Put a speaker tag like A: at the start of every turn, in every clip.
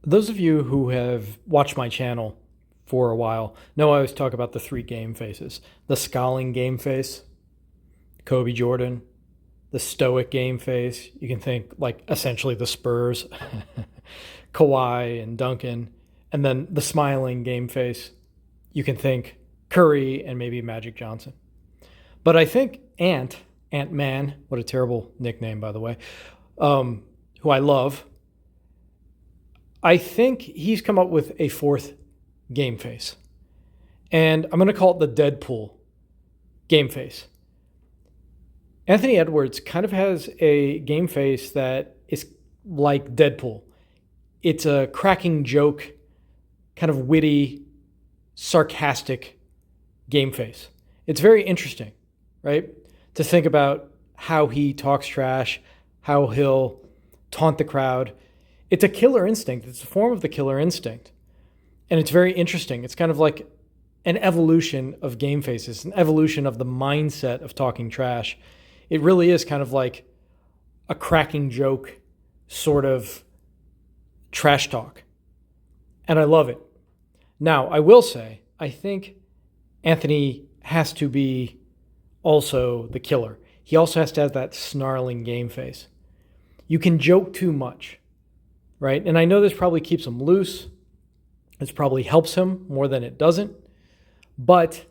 A: Those of you who have watched my channel for a while know I always talk about the three game faces: the scowling game face, Kobe Jordan; the stoic game face. You can think like essentially the Spurs, Kawhi and Duncan; and then the smiling game face. You can think Curry and maybe Magic Johnson. But I think Antman, what a terrible nickname, by the way, who I love, I think he's come up with a fourth game face. And I'm going to call it the Deadpool game face. Anthony Edwards kind of has a game face that is like Deadpool. It's a cracking joke, kind of witty, sarcastic game face. It's very interesting, right? To think about how he talks trash, how he'll taunt the crowd. It's a killer instinct. It's a form of the killer instinct. And it's very interesting. It's kind of like an evolution of game faces, an evolution of the mindset of talking trash. It really is kind of like a cracking joke sort of trash talk. And I love it. Now, I will say, I think Anthony has to be also the killer. He also has to have that snarling game face. You can joke too much, right? And I know this probably keeps him loose. This probably helps him more than it doesn't. But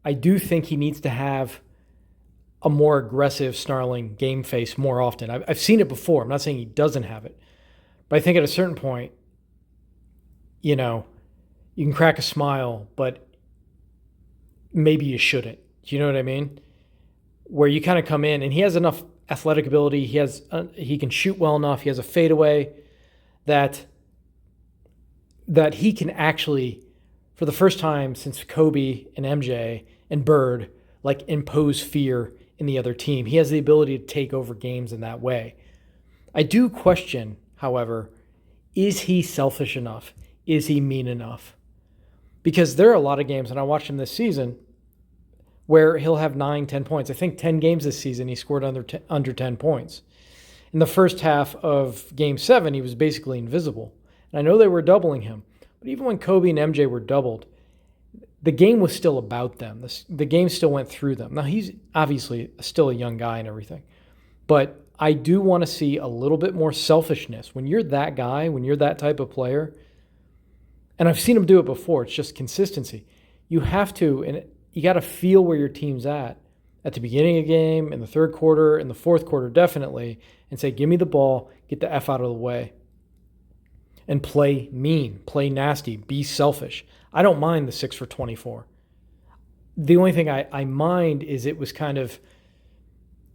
A: I do think he needs to have a more aggressive, snarling game face more often. I've seen it before. I'm not saying he doesn't have it. But I think at a certain point, you can crack a smile, but maybe you shouldn't. Do you know what I mean? Where you kind of come in, and he has enough athletic ability. He can shoot well enough. He has a fadeaway that he can actually, for the first time since Kobe and MJ and Bird, like impose fear in the other team. He has the ability to take over games in that way. I do question, however, is he selfish enough? Is he mean enough? Because there are a lot of games, and I watched him this season, where he'll have 9, 10 points. I think 10 games this season he scored under 10 points. In the first half of Game 7, he was basically invisible. And I know they were doubling him, but even when Kobe and MJ were doubled, the game was still about them. The game still went through them. Now, he's obviously still a young guy and everything, but I do want to see a little bit more selfishness. When you're that guy, when you're that type of player, and I've seen him do it before, it's just consistency. You have to, and you got to feel where your team's at the beginning of the game, in the third quarter, in the fourth quarter, definitely, and say, give me the ball, get the F out of the way, and play mean, play nasty, be selfish. I don't mind the 6 for 24. The only thing I mind is it was kind of,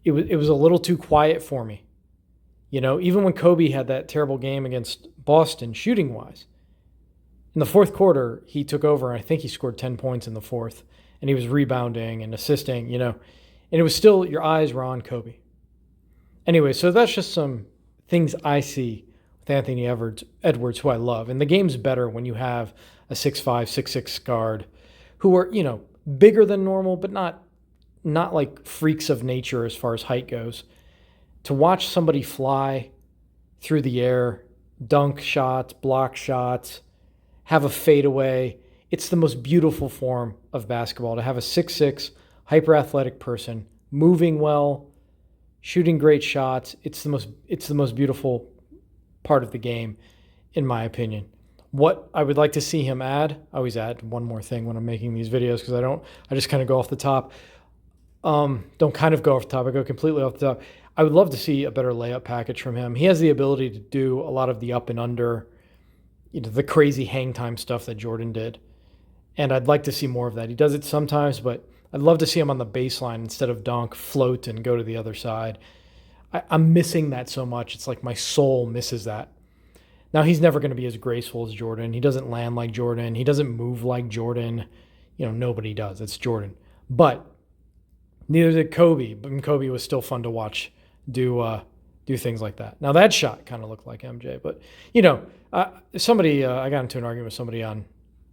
A: it was a little too quiet for me. Even when Kobe had that terrible game against Boston shooting-wise, in the fourth quarter, he took over, and I think he scored 10 points in the fourth, and he was rebounding and assisting, and it was still, your eyes were on Kobe. Anyway, so that's just some things I see with Anthony Edwards, who I love. And the game's better when you have a 6'5", 6'6" guard who are, bigger than normal, but not like freaks of nature as far as height goes. To watch somebody fly through the air, dunk shots, block shots, have a fadeaway, it's the most beautiful form of basketball, to have a 6'6", hyper-athletic person moving well, shooting great shots. It's the most beautiful part of the game, in my opinion. What I would like to see him add, I always add one more thing when I'm making these videos because I just kind of go off the top. Don't kind of go off the top, I go completely off the top. I would love to see a better layup package from him. He has the ability to do a lot of the up and under, the crazy hang time stuff that Jordan did. And I'd like to see more of that. He does it sometimes, but I'd love to see him on the baseline instead of dunk, float, and go to the other side. I'm missing that so much. It's like my soul misses that. Now, he's never going to be as graceful as Jordan. He doesn't land like Jordan. He doesn't move like Jordan. Nobody does. It's Jordan. But neither did Kobe. But Kobe was still fun to watch do things like that. Now, that shot kind of looked like MJ. But, somebody, I got into an argument with somebody on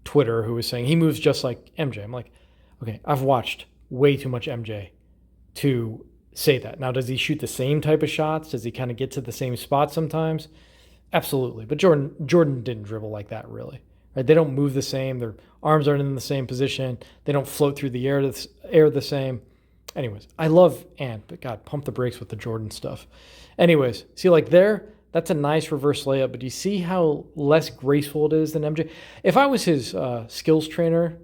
A: Twitter who was saying he moves just like MJ. I'm like, okay, I've watched way too much MJ to say that. Now, does he shoot the same type of shots? Does he kind of get to the same spot sometimes? Absolutely. But Jordan didn't dribble like that really. Right? They don't move the same. Their arms aren't in the same position. They don't float through the air the same. Anyways, I love Ant, but God, pump the brakes with the Jordan stuff. Anyways, see like there, that's a nice reverse layup, but do you see how less graceful it is than MJ? If I was his skills trainer,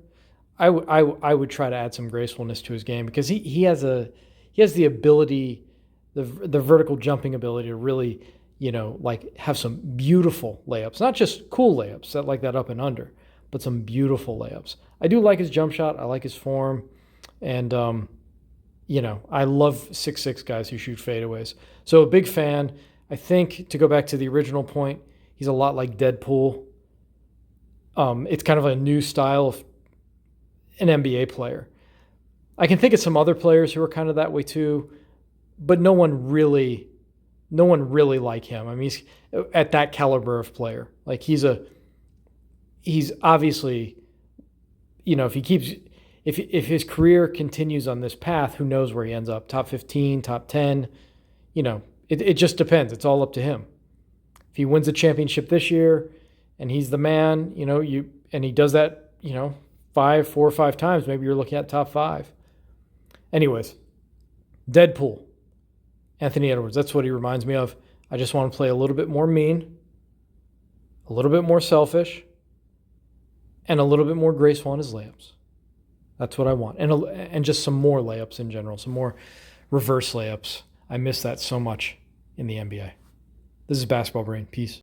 A: I would try to add some gracefulness to his game because he has the ability, the vertical jumping ability to really, like have some beautiful layups, not just cool layups that like that up and under, but some beautiful layups. I do like his jump shot. I like his form, and I love 6'6" guys who shoot fadeaways. So a big fan. I think to go back to the original point, he's a lot like Deadpool. It's kind of a new style of an NBA player. I can think of some other players who are kind of that way too, but no one really like him. I mean, he's at that caliber of player. Like he's obviously, if his career continues on this path, who knows where he ends up? Top 15, top 10. It just depends. It's all up to him. If he wins a championship this year, and he's the man, and he does that, 4 or 5 times, maybe you're looking at top 5. Anyways, Deadpool, Anthony Edwards. That's what he reminds me of. I just want to play a little bit more mean, a little bit more selfish, and a little bit more graceful on his layups. That's what I want. And just some more layups in general, some more reverse layups. I miss that so much in the NBA. This is Basketball Brain. Peace.